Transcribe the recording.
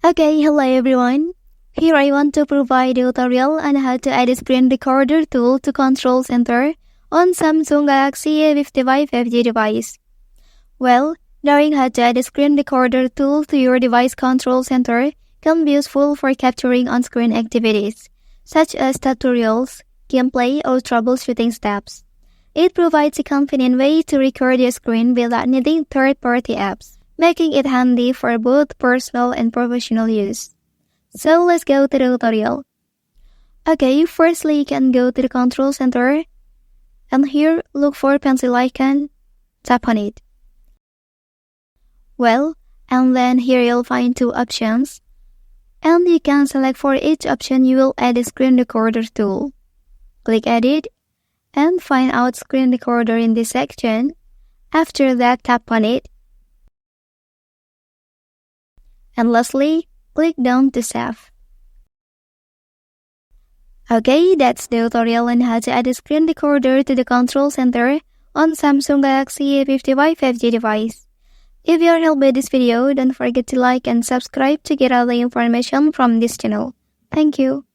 Okay, hello everyone. Here I want to provide a tutorial on how to add a screen recorder tool to control center on Samsung Galaxy A55 5G device. Well, knowing how to add a screen recorder tool to your device control center can be useful for capturing on-screen activities, such as tutorials, gameplay, or troubleshooting steps. It provides a convenient way to record your screen without needing third-party apps, making it handy for both personal and professional use. So let's go to the tutorial. Okay, firstly you can go to the control center, and here look for pencil icon, tap on it. Well, and then here you'll find two options, and you can select for each option you will add a screen recorder tool. Click edit, and find out screen recorder in this section. After that, tap on it. And lastly, click down to save. Okay, that's the tutorial on how to add a screen recorder to the control center on Samsung Galaxy A55 5G device. If you are helped by this video, don't forget to like and subscribe to get all the information from this channel. Thank you.